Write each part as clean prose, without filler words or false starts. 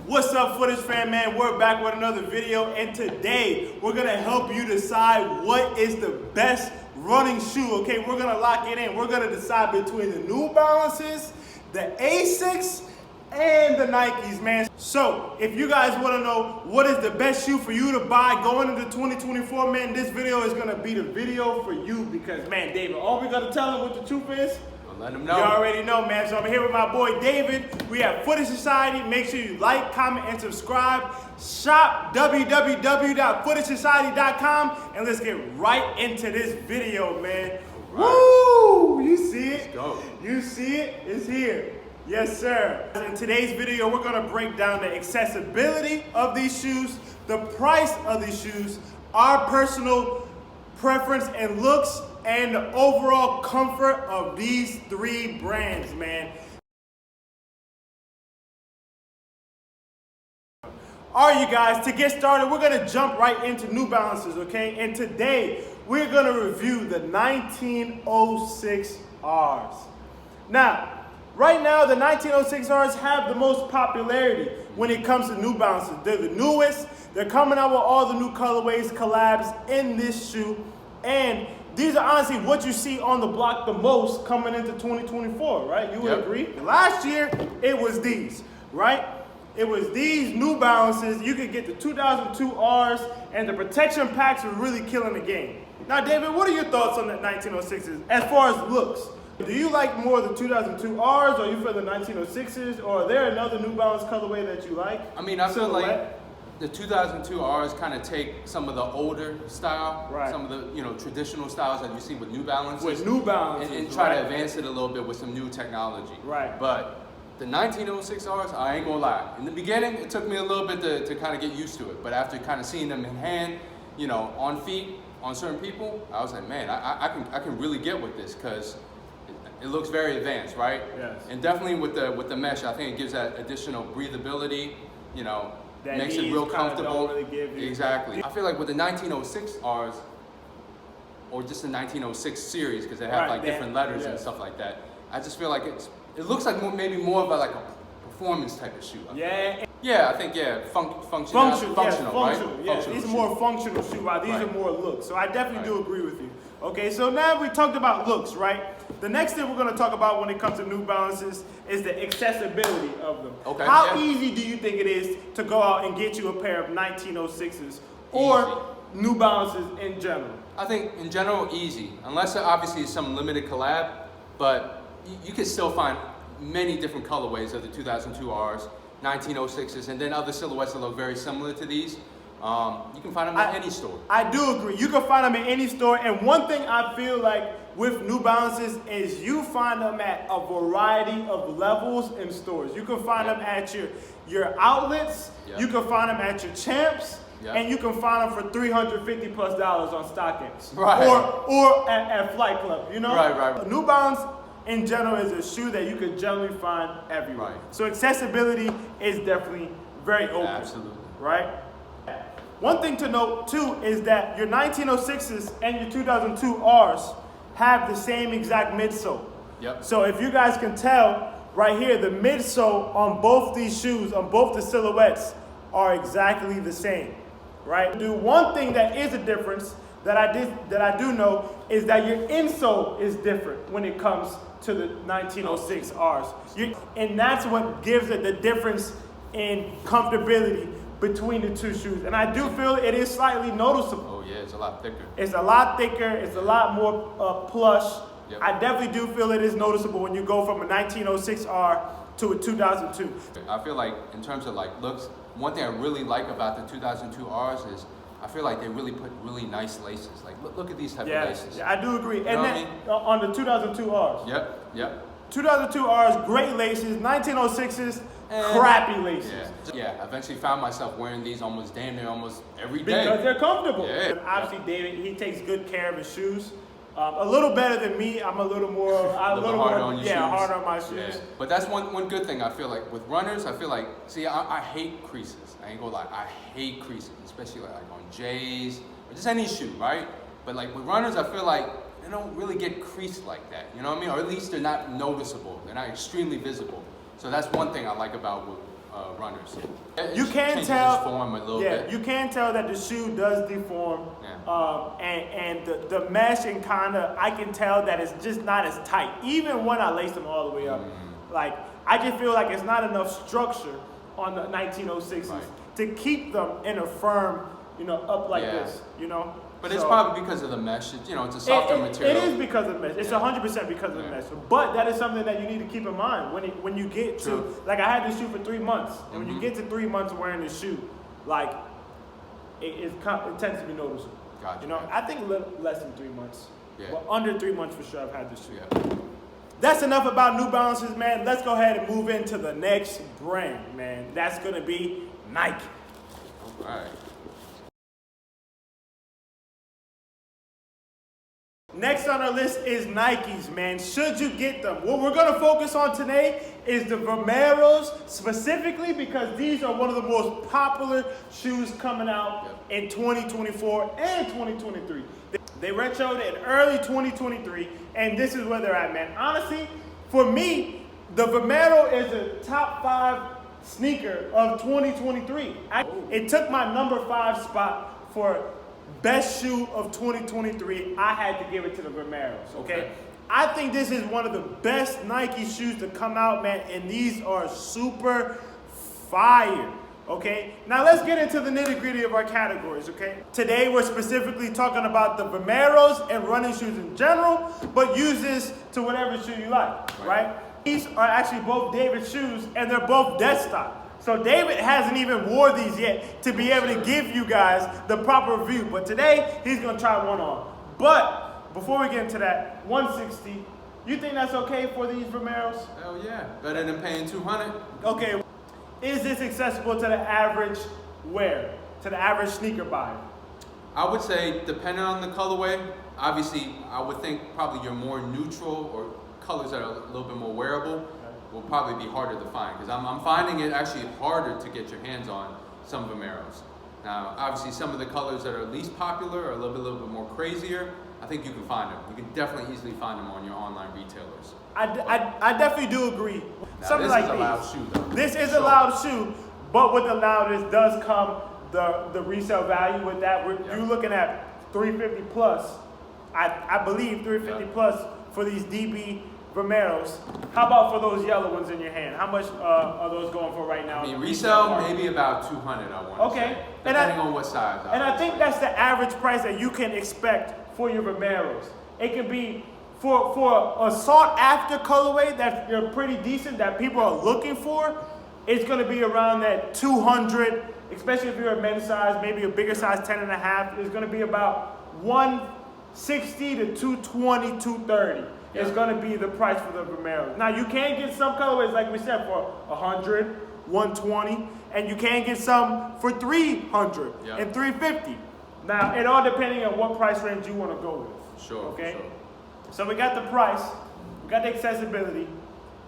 What's up, footage fan, man? We're back with another video, and today we're gonna help you decide what is the best running shoe. Okay, we're gonna lock it in. We're gonna decide between the New Balances, the ASICS, and the Nikes, man. So if you guys want to know what is the best shoe for you to buy going into 2024, man, this video is gonna be the video for you because, man, David, all we gotta tell him what the truth is. Let them know. You already know, man. So I'm here with my boy David. We have FootageSociety. Make sure you like, comment, and subscribe. Shop www.FootageSociety.com, and let's get right into this video, man. Right. Woo! You see it? Let's go. You see it? It's here. Yes, sir. In today's video, we're gonna break down the accessibility of these shoes, the price of these shoes, our personal preference and looks, and the overall comfort of these three brands, man. All right, you guys, to get started, we're gonna jump right into New Balances, okay? And today, we're gonna review the 1906Rs. Now, right now, the 1906Rs have the most popularity when it comes to New Balances. They're the newest. They're coming out with all the new colorways, collabs in this shoe. And these are honestly what you see on the block the most coming into 2024, right? You would agree? Last year, it was these, right? It was these New Balances. You could get the 2002Rs, and the protection packs were really killing the game. Now, David, what are your thoughts on the 1906s as far as looks? Do you like more the 2002Rs, or you feel the 1906s, or are there another New Balance colorway that you like? I mean, I feel like the 2002Rs kind of take some of the older style, some of the traditional styles that you see with New Balances. With New Balances, and try to advance it a little bit with some new technology. Right. But the 1906Rs, I ain't gonna lie. In the beginning, it took me a little bit to kind of get used to it. But after kind of seeing them in hand, on feet, on certain people, I was like, man, I can really get with this because it looks very advanced, right? Yes. And definitely with the mesh, I think it gives that additional breathability, that makes it real comfortable. Really give you. Exactly. I feel like with the 1906Rs, or just the 1906 series, because they have different letters and stuff like that, I just feel like it looks like maybe more of a performance type of shoe. Yeah, I think functional, right? Yeah, these are more functional shoes, while these are more looks. So I definitely do agree with you. Okay, so now we talked about looks, right? The next thing we're going to talk about when it comes to New Balances is the accessibility of them. Okay. How easy do you think it is to go out and get you a pair of 1906s or New Balances in general? I think in general, easy, unless there obviously is some limited collab, but you can still find many different colorways of the 2002Rs, 1906s, and then other silhouettes that look very similar to these. You can find them at any store. I do agree. You can find them in any store. And one thing I feel like with New Balances is you find them at a variety of levels in stores. You can find them at your outlets. You can find them at your Champs. And you can find them for $350+ on StockX. Right. Or at Flight Club, Right. New Balance in general is a shoe that you can generally find everywhere. Right. So accessibility is definitely very open. Absolutely. Right? One thing to note too is that your 1906s and your 2002Rs have the same exact midsole. Yep. So if you guys can tell right here, the midsole on both these shoes, on both the silhouettes, are exactly the same. Right? The one thing that is a difference that I do know is that your insole is different when it comes to the 1906Rs. And that's what gives it the difference in comfortability between the two shoes. And I do feel it is slightly noticeable. Oh yeah, it's a lot thicker. It's a lot thicker, it's a lot more plush. Yep. I definitely do feel it is noticeable when you go from a 1906R to a 2002. I feel like in terms of looks, one thing I really like about the 2002Rs is I feel like they really put really nice laces. Look at these type of laces. Yeah, I do agree. And then on the 2002Rs. Yep. 2002Rs, great laces. 1906s, crappy laces. Yeah, I eventually found myself wearing these damn near almost every day. Because they're comfortable. Yeah. And obviously, David, he takes good care of his shoes. A little better than me. I'm a little more harder on my shoes. Yeah. But that's one good thing I feel like with runners. I feel like, I hate creases. I ain't gonna lie, I hate creases, especially like on J's or just any shoe, right? But with runners, I feel like they don't really get creased like that. You know what I mean? Or at least they're not noticeable. They're not extremely visible. So that's one thing I like about runners. You It can changes tell. its form a little Yeah, bit. you can tell that the shoe does deform. Yeah. And the mesh and I can tell that it's just not as tight. Even when I lace them all the way up, like I just feel like it's not enough structure on the 1906s to keep them in a firm, up like this, But it's probably because of the mesh. It's a softer material. It is because of the mesh. It's 100% because of the mesh. But that is something that you need to keep in mind when you get to, like I had this shoe for 3 months. And when you get to 3 months wearing this shoe, like it tends to be noticeable. Gotcha. I think a little less than 3 months. Yeah. But under 3 months for sure I've had this shoe. Yeah. That's enough about New Balances, man. Let's go ahead and move into the next brand, man. That's going to be Nike. All right. Next on our list is Nikes, man. Should you get them? What we're going to focus on today is the Vomeros, specifically because these are one of the most popular shoes coming out in 2024 and 2023. They retroed in early 2023, and this is where they're at, man. Honestly, for me, the Vomero is a top 5 sneaker of 2023. It took my number 5 spot for best shoe of 2023. I had to give it to the Vomeros, okay? I think this is one of the best Nike shoes to come out, man, and these are super fire, okay? Now let's get into the nitty-gritty of our categories, okay? Today we're specifically talking about the Vomeros and running shoes in general, but use this to whatever shoe you like, right? These are actually both David's shoes, and they're both dead stock. So David hasn't even wore these yet to be able to give you guys the proper review. But today, he's going to try one on. But before we get into that, 160, you think that's okay for these Vomeros? Hell yeah. Better than paying $200. Okay. Is this accessible to the average wearer, to the average sneaker buyer? I would say, depending on the colorway, obviously, I would think probably your more neutral or colors that are a little bit more wearable will probably be harder to find, because I'm finding it actually harder to get your hands on some Vomeros. Now, obviously, some of the colors that are least popular are a little bit more crazier. I think you can find them. You can definitely easily find them on your online retailers. I definitely do agree. Now, Something this like is a loud shoe, though. This is a loud shoe, but with the loudness does come the resale value with that. You're looking at $350 plus. I believe $350 plus for these DB Vomeros. How about for those yellow ones in your hand? How much are those going for right now? I mean, resale maybe about $200. I want to say, depending on what size. And I think that's the average price that you can expect for your Vomeros. It can be for a sought after colorway that's pretty decent that people are looking for. It's going to be around that 200, especially if you're a men's size, maybe a bigger size, 10 and a half. It's going to be about 160 to 220, 230. It's going to be the price for the Vomeros. Now, you can get some colorways, like we said, for 100, 120, and you can get some for 300 and 350. Now, it all depending on what price range you want to go with. Sure. Okay? So we got the price, we got the accessibility.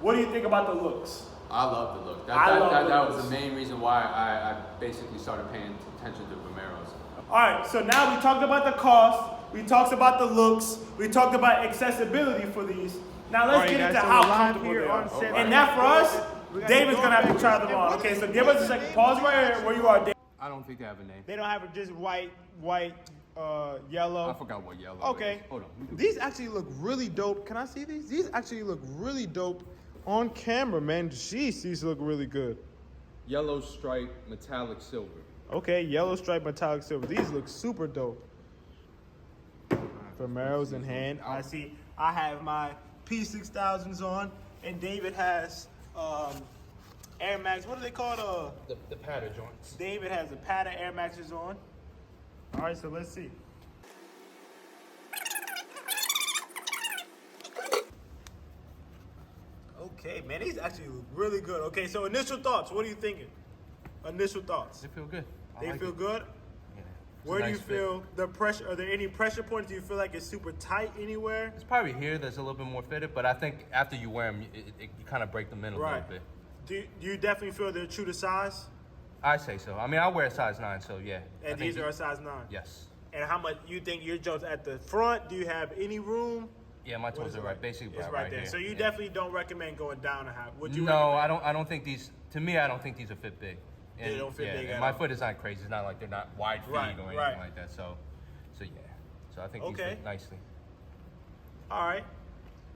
What do you think about the looks? I love the look. That was the main reason why I basically started paying attention to Vomeros. All right, so now we talked about the cost. We talked about the looks. We talked about accessibility for these. Now let's get into how comfortable they are. And that for us, David's going to have to try them on. Okay, so give us a second. Pause right here where you are, David. I don't think they have a name. They don't have just white, yellow. I forgot what yellow Okay. is. Hold on. These actually look really dope. Can I see these? These actually look really dope on camera, man. Jeez, these look really good. Yellow stripe, metallic silver. Okay, yellow stripe, metallic silver. These look super dope. Vomeros in hand. I see. I have my P6000s on, and David has Air Max. What are they called? The pattern joints. David has a pad of Air Maxes on. All right, so let's see. Okay, man, these actually look really good. Okay, so initial thoughts. What are you thinking? Initial thoughts. They feel good. They feel good. Yeah. Where do you feel the pressure? Are there any pressure points? Do you feel like it's super tight anywhere? It's probably here that's a little bit more fitted, but I think after you wear them, you kind of break them in a little bit. Do you definitely feel they're true to size? I say so. I mean, I wear a size 9, so yeah. And these are a size 9? Yes. And how much you think your joint's at the front? Do you have any room? Yeah, my toes are right, basically it's right there. here. So you definitely don't recommend going down a half. Would you? No, I don't think these to me, I don't think these will fit big. And, They don't fit big and at my all. foot is not crazy. It's not like they're not wide feet Right, or anything right. like that. So yeah. So I think these Okay. fit nicely. All right.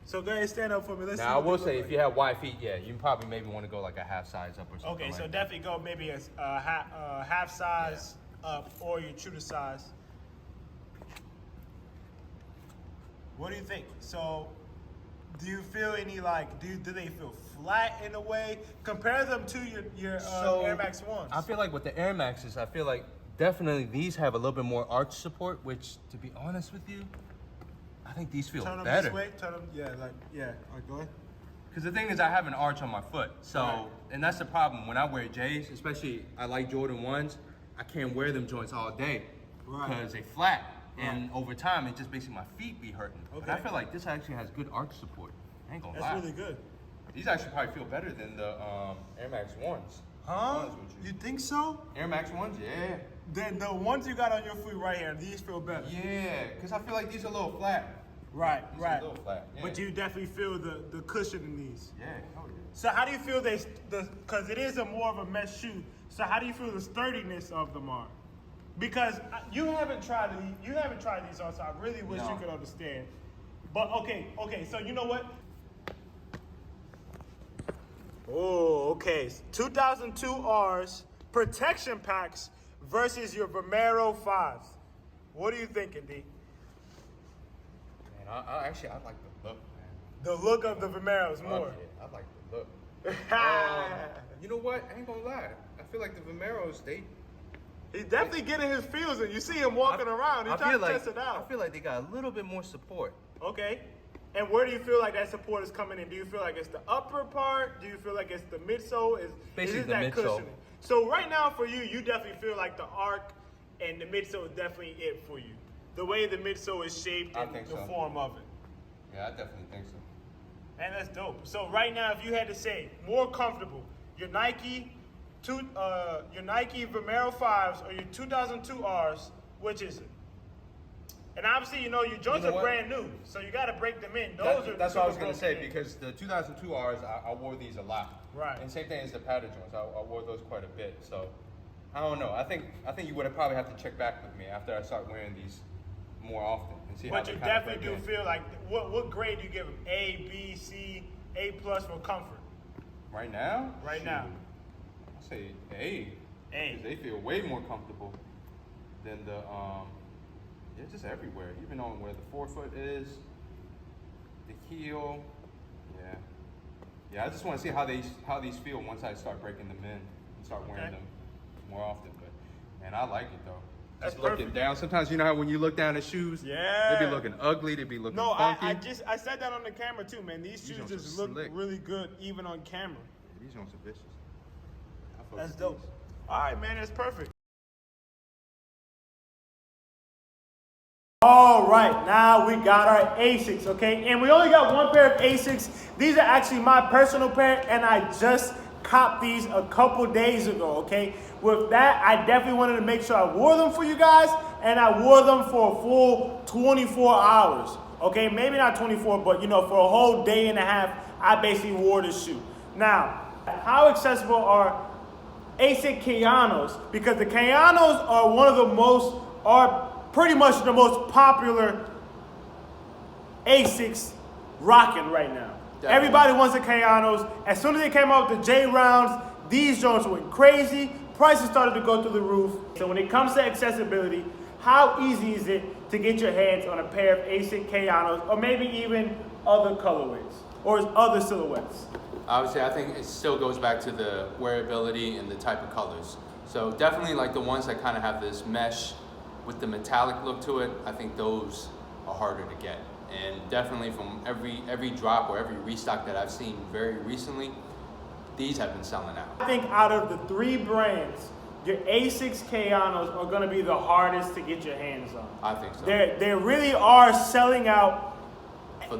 So go ahead and stand up for me. Let's see Now I what will they say, look if you have wide feet, yeah, you probably maybe want to go like a half size up or something. Okay, like so that. definitely go maybe a half size up or your true to size. What do you think? So, do you feel any like do they feel flat in a way? Compare them to your Air Max ones. I feel like with the Air Maxes, I feel like definitely these have a little bit more arch support, which, to be honest with you, I think these feel turn them better. this way. Turn them, yeah, like yeah. All right, go ahead. Because the thing is, I have an arch on my foot, so Right. and that's the problem when I wear J's, especially I like Jordan 1s. I can't wear them joints all day Right. because they flat, and over time it just basically my feet be hurting. But I Okay. feel like this actually has good arch support. I ain't gonna That's lie. really good. These actually probably feel better than the Air Max 1s. Huh? Honest with You think so? Air Max 1s, yeah. Then the ones you got on your feet right here, these feel better. Yeah, because I feel like these are a little flat. Right, These are right. a little flat. Yeah. But you definitely feel the cushion in these. Yeah, hell yeah. So how do you feel because it is a more of a mesh shoe. So how do you feel the sturdiness of them are? Because you haven't tried these on, so I really wish No. you could understand. But okay, so you know what? Oh, okay. 2002 R's protection packs versus your Vomero 5s. What are you thinking, D? Man, I like the look, man. The look of the Vomeros more. Yeah, I like the look. You know what? I ain't gonna lie. I feel like the Vomeros, He's definitely getting his feels in. You see him walking around. He's trying to test it out. I feel like they got a little bit more support. Okay. And where do you feel like that support is coming in? Do you feel like it's the upper part? Do you feel like it's the midsole? Basically is the that midsole. cushioning? So right now for you, you definitely feel like the arc and the midsole is definitely it for you. The way the midsole is shaped I and think the so. form of it. Yeah, I definitely think so. And that's dope. So right now, if you had to say more comfortable, your Nike Vomero 5s or your 2002 Rs, which is it? And obviously, your joints know are what? brand new, so you got to break them in. That's what I was gonna super say broken in. because the 2002 Rs, I wore these a lot. Right. And same thing as the padded joints. I wore those quite a bit. So I don't know. I think you would probably have to check back with me after I start wearing these more often and see how But they you kind of definitely break do in. feel like what grade do you give them? A, B, C, A+ for comfort. Right now. Right now. I say A. A. 'Cause they feel way more comfortable than the yeah, just everywhere. Even on where the forefoot is, the heel. Yeah. Yeah, I just want to see how these feel once I start breaking them in and start wearing Okay. them more often. But man, I like it though. That's Just looking perfect. down. Sometimes you know how when you look down at shoes, Yeah. they be looking ugly, they be looking No, funky. I said that on the camera too, man. These shoes joints are just look slick. really good even on camera. These joints are vicious. I fuck That's with dope. these. All right, man, that's perfect. All right, now we got our ASICs, okay? And we only got one pair of ASICs. These are actually my personal pair, and I just copped these a couple days ago, okay? With that, I definitely wanted to make sure I wore them for you guys, and I wore them for a full 24 hours, okay? Maybe not 24, but for a whole day and a half, I basically wore this shoe. Now, how accessible are ASICS Kayanos? Because the Kayanos are pretty much the most popular ASICs rocking right now. Definitely. Everybody wants the Kayanos. As soon as they came out with the J rounds, these joints went crazy. Prices started to go through the roof. So when it comes to accessibility, how easy is it to get your hands on a pair of ASICS Kayanos or maybe even other colorways or other silhouettes? Obviously, I think it still goes back to the wearability and the type of colors. So definitely like the ones that kind of have this mesh with the metallic look to it, I think those are harder to get. And definitely from every drop or every restock that I've seen very recently, these have been selling out. I think out of the three brands, your ASICS Kayanos are going to be the hardest to get your hands on. I think so. They really are selling out.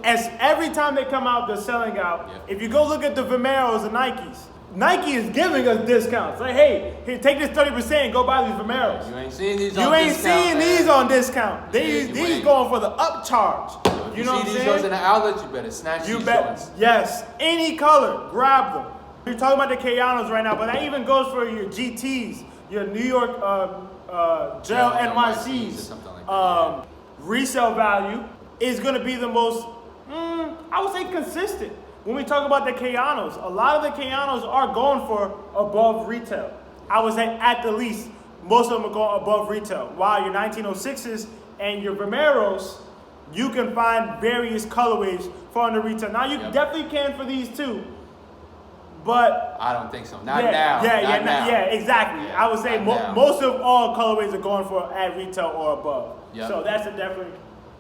As every time they come out, they're selling out. Yep. If you go look at the Vomeros and Nikes, Nike is giving us discounts. Like, hey, here, take this 30% and go buy these Vomeros. You ain't seeing these You on ain't discount, seeing man. these on discount. These you these ain't. going for the upcharge. If You know what I'm see these joints in saying? the outlet, you better snatch You these bet. joints. Yes, any color, grab them. You're talking about the Kayanos right now, but that even goes for your GTs, your New York Gel NYCs. Or something like that. Resale value is going to be the most, I would say, consistent. When we talk about the Kayanos, a lot of the Kayanos are going for above retail. I would say at the least, most of them are going above retail. While your 1906s and your Vomeros, you can find various colorways for under retail. Now you definitely can for these too, but I don't think so. Not now. Yeah, exactly. I would say most of all colorways are going for at retail or above. Yep. So that's definitely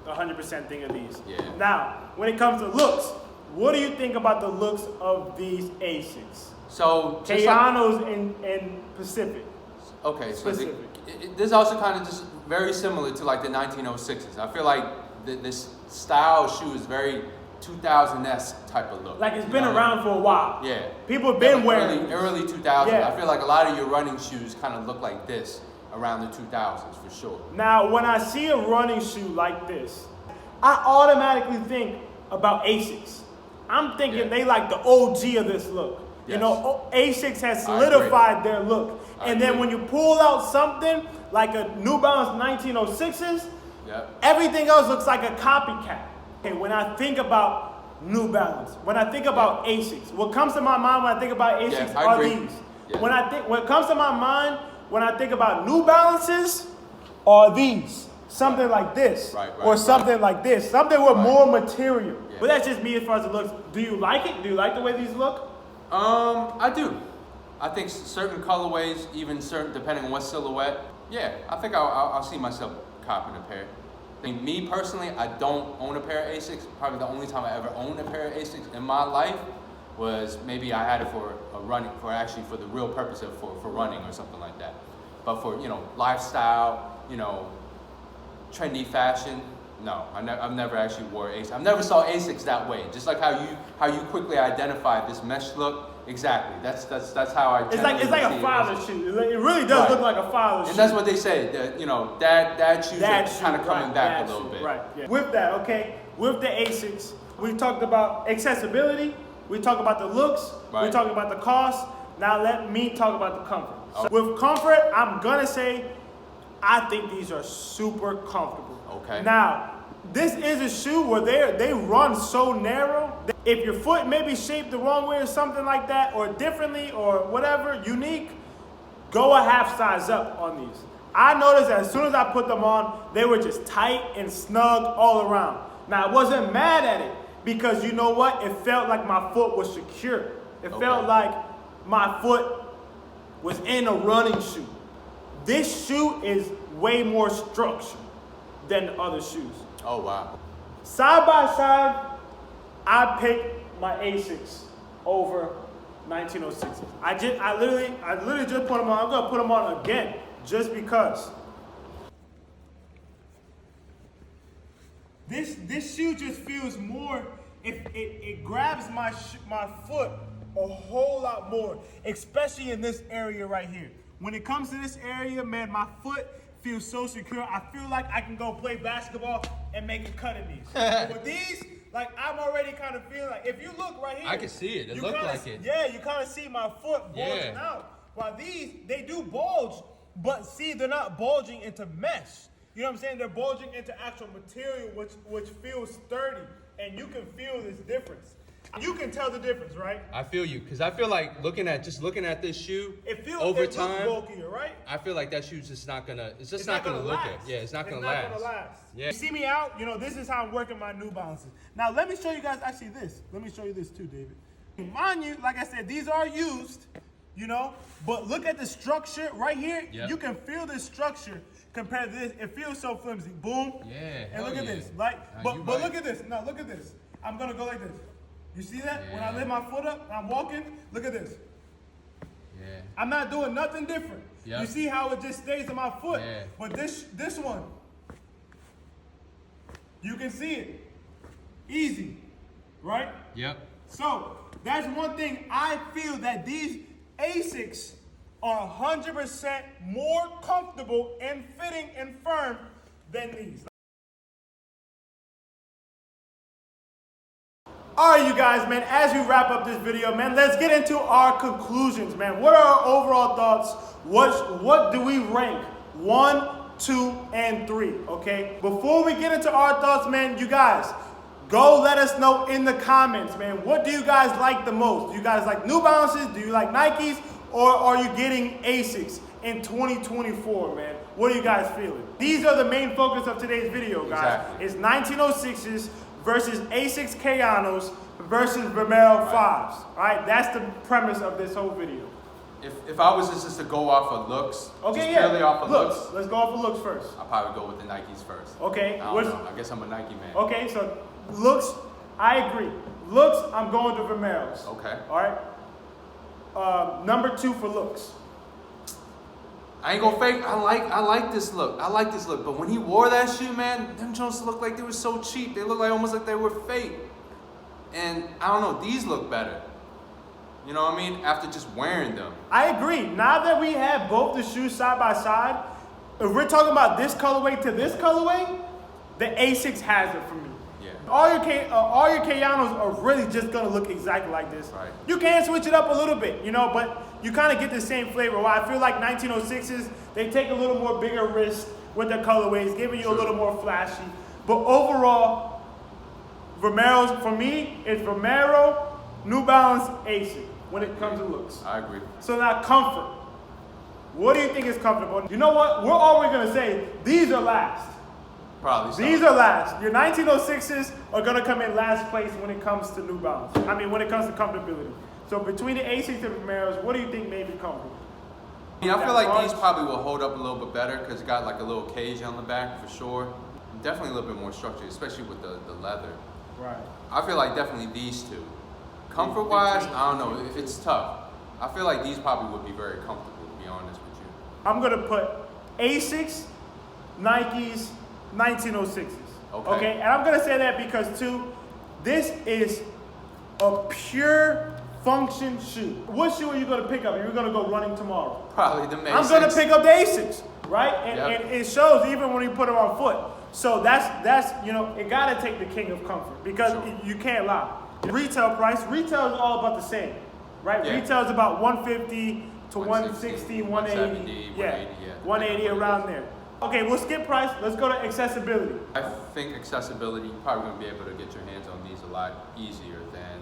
100% thing of these. Yeah. Now, when it comes to looks, what do you think about the looks of these ASICs? So Kayanos and Pacific. Okay, so Specific. this is also kind of just very similar to like the 1906s. I feel like this style of shoe is very 2000s type of look. Like it's been around for a while. Yeah. People have been wearing early 2000s. Yeah. I feel like a lot of your running shoes kind of look like this around the 2000s for sure. Now, when I see a running shoe like this, I automatically think about ASICS. I'm thinking they like the OG of this look. Yes. You know, ASICS has solidified their look. And then when you pull out something like a New Balance 1906s, everything else looks like a copycat. Okay, when I think about New Balance, when I think about ASICS, what comes to my mind when I think about ASICS are these. Yeah. What comes to my mind when I think about New Balances are these. Something like this, or something like this, something with more material. Yeah. But that's just me as far as it looks. Do you like it? Do you like the way these look? I do. I think certain colorways, even certain depending on what silhouette. Yeah, I think I'll see myself copping a pair. I mean, me personally, I don't own a pair of ASICs. Probably the only time I ever owned a pair of ASICs in my life was maybe I had it for for the real purpose of for running or something like that. But for lifestyle, trendy fashion, no, I've never actually wore ASICs. I've never saw ASICs that way. Just like how you quickly identified this mesh look. Exactly. That's how I. It's like a father shoe. It really does look like a father shoe. And that's what they say. Dad shoes are kind of coming back a little bit. Right. Yeah. With that, okay. With the ASICs, we talked about accessibility. We talked about the looks. Right. We talked about the cost. Now let me talk about the comfort. So with comfort, I'm gonna say, I think these are super comfortable. Okay. Now, this is a shoe where they run so narrow. If your foot may be shaped the wrong way or something like that, or differently, or whatever, unique, go a half size up on these. I noticed that as soon as I put them on, they were just tight and snug all around. Now, I wasn't mad at it because you know what? It felt like my foot was secure. It felt like my foot was in a running shoe. This shoe is way more structured than the other shoes. Oh, wow. Side by side, I picked my ASICs over 1906s. I literally just put them on. I'm gonna put them on again, just because. This shoe just feels more. It grabs my foot a whole lot more, especially in this area right here. When it comes to this area, man, my foot feels so secure. I feel like I can go play basketball and make a cut in these. But with these, like, I'm already kind of feeling like, if you look right here, I can see it. It looks like it. Yeah, you kind of see my foot bulging out. While these, they do bulge, but see, they're not bulging into mesh. You know what I'm saying? They're bulging into actual material, which feels sturdy, and you can feel this difference. You can tell the difference, right? I feel you, because I feel like looking at this shoe over time, bulkier, right? I feel like that shoe's just not gonna. It's just not gonna look it. Yeah, it's not gonna last. Yeah. You see me out? This is how I'm working my New Balances. Now let me show you guys actually this. Let me show you this too, David. Mind you, like I said, these are used, but look at the structure right here. Yep. You can feel this structure compared to this. It feels so flimsy. Boom. Yeah. And look at this. But look at this. Now look at this. I'm gonna go like this. You see that? Yeah. When I lift my foot up and I'm walking, look at this. Yeah. I'm not doing nothing different. Yep. You see how it just stays in my foot? Yeah. But this one, you can see it. Easy. Right? Yep. So, that's one thing. I feel that these ASICs are 100% more comfortable and fitting and firm than these. All right, you guys, man, as we wrap up this video, man, let's get into our conclusions, man. What are our overall thoughts? What do we rank? 1, 2, and 3, okay? Before we get into our thoughts, man, you guys, go let us know in the comments, man. What do you guys like the most? Do you guys like New Balances? Do you like Nikes? Or are you getting ASICS in 2024, man? What are you guys feeling? These are the main focus of today's video, guys. Exactly. It's 1906s versus ASICS Kayanos versus Vomero 5s. All right, that's the premise of this whole video. If I was just to go off of looks, Okay, just purely off of looks. looks, Let's go off of looks first. I'll probably go with the Nikes first. Okay. I don't know. I guess I'm a Nike man. Okay, so looks, I agree. Looks, I'm going to Vomeros. Okay. All right. Number 2 for looks. I ain't gonna fake. I like this look. I like this look. But when he wore that shoe, man, them Jones looked like they were so cheap. They looked like almost like they were fake. And I don't know. These look better. You know what I mean? After just wearing them. I agree. Now that we have both the shoes side by side, if we're talking about this colorway to this colorway, the ASICS has it for me. Yeah. All your Kayanos are really just gonna look exactly like this. Right. You can switch it up a little bit, you know, but you kind of get the same flavor. Well, I feel like 1906s, they take a little more bigger risk with the colorways, giving you a little more flashy. But overall, Vomero's, for me, it's Vomero, New Balance, ASICS when it comes to looks. I agree. So now comfort. What do you think is comfortable? You know what? We're always gonna say these are last. Probably so. These are last. Your 1906s are gonna come in last place when it comes to New Balance. I mean, when it comes to comfortability. So between the ASICS and Vomeros, what do you think may be comfortable? Yeah, I feel like these probably will hold up a little bit better because it got like a little cage on the back for sure. Definitely a little bit more structured, especially with the leather. Right. I feel like definitely these two. Comfort wise, I don't know. It's tough. I feel like these probably would be very comfortable, to be honest with you. I'm gonna put ASICS, Nikes, 1906s. Okay. And I'm gonna say that because too, this is a pure function shoe. What shoe are you gonna pick up if you're gonna go running tomorrow? Probably the ASICS. I'm gonna pick up the ASICS, right? And, Yep. and it shows even when you put them on foot. So that's you know, it gotta take the king of comfort because you can't lie. Retail price, retail is all about the same, right? Yeah. Retail is about 150 to 160, 180, 170, 180, 180 around there. Okay, we'll skip price. Let's go to accessibility. I think accessibility, you're probably going to be able to get your hands on these a lot easier than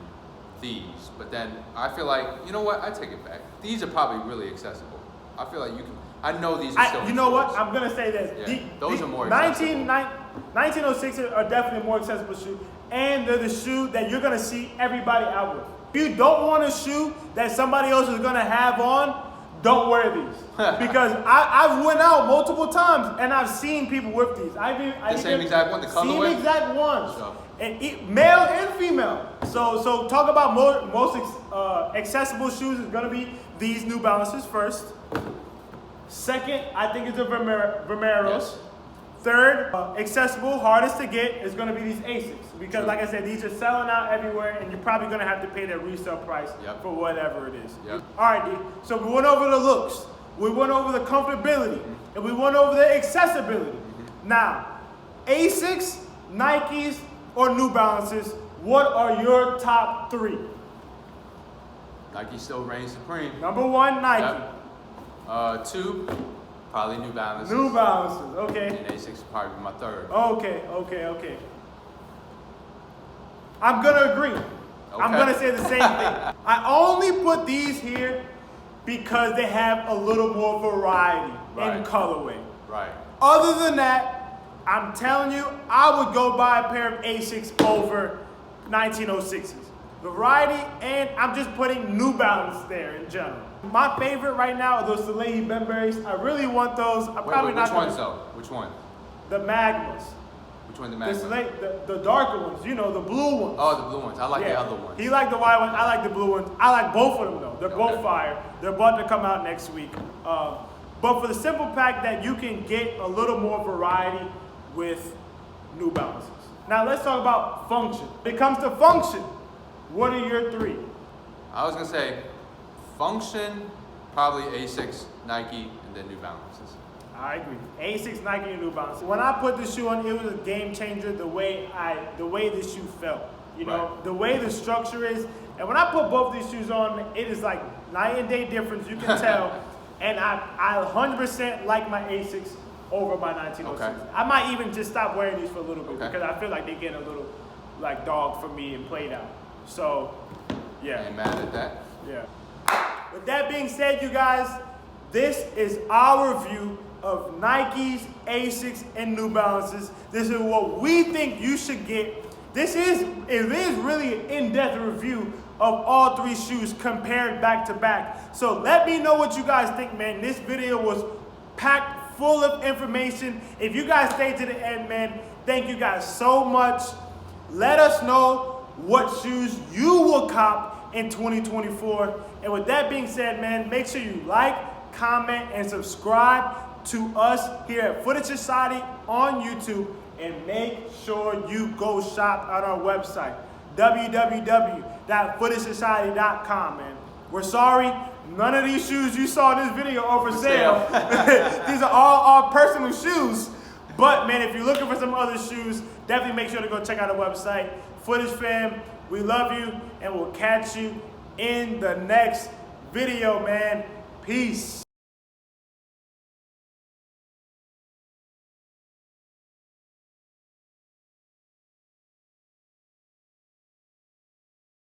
these. But then I feel like, you know what? I take it back. These are probably really accessible. I feel like you can, I know these are still You know what? I'm going to say this. Yeah, those are more 1906 are definitely a more accessible shoe. And they're the shoe that you're going to see everybody out with. If you don't want a shoe that somebody else is going to have on, don't wear these. Because I've went out multiple times and I've seen people with these. The same exact one, the colorway? Same exact ones. Sure. And male and female. So talk about most accessible shoes is going to be these New Balances first. Second, I think it's the Vomeros. Yes. Third, accessible, hardest to get is going to be these ASICS. Because like I said, these are selling out everywhere and you're probably going to have to pay that resale price for whatever it is. Yep. All right, D. So we went over the looks. We went over the comfortability. And we went over the accessibility. Now, ASICS, Nikes, or New Balances, what are your top 3? Nike still reigns supreme. Number 1, Nike. Yep. 2, probably New Balances. New Balances, okay. And ASICS would probably be my 3rd. Okay. I'm gonna agree. I'm gonna say the same thing. I only put these here because they have a little more variety in colorway. Right. Other than that, I'm telling you, I would go buy a pair of ASICS over 1906s. Variety, and I'm just putting New Balance there in general. My favorite right now are those Salehi Benberries. I really want those. I'm probably not which ones though? Which one? The Magmas. Which one the Magma? The darker ones, you know, the blue ones. Oh, the blue ones. I like the other ones. He liked the white ones. I like the blue ones. I like both of them though. They're both fire. They're about to come out next week. But for the simple fact that you can get a little more variety with New Balances. Now let's talk about function. When it comes to function, what are your 3? I was gonna say function, probably ASICS, Nike, and then New Balances. I agree. ASICS, Nike, and New Balance. When I put this shoe on, it was a game changer. The way this shoe felt. You know, the way the structure is. And when I put both these shoes on, it is like night and day difference. You can tell. And I 100% like my ASICS over my 1906. Okay. I might even just stop wearing these for a little bit Okay. because I feel like they get a little like dog for me and played out. So, yeah. Ain't mad at that. Yeah. With that being said, you guys, this is our review of Nikes, ASICS, and New Balances. This is what we think you should get. It is really an in-depth review of all three shoes compared back to back. So let me know what you guys think, man. This video was packed full of information. If you guys stayed to the end, man, thank you guys so much. Let us know what shoes you will cop in 2024. And with that being said, man, make sure you like, comment, and subscribe to us here at FootageSociety on YouTube. And make sure you go shop at our website, www.FootageSociety.com, man. We're sorry, none of these shoes you saw in this video are for sale. These are all our personal shoes. But, man, if you're looking for some other shoes, definitely make sure to go check out our website. Footage fam, we love you, and we'll catch you in the next video, man. Peace.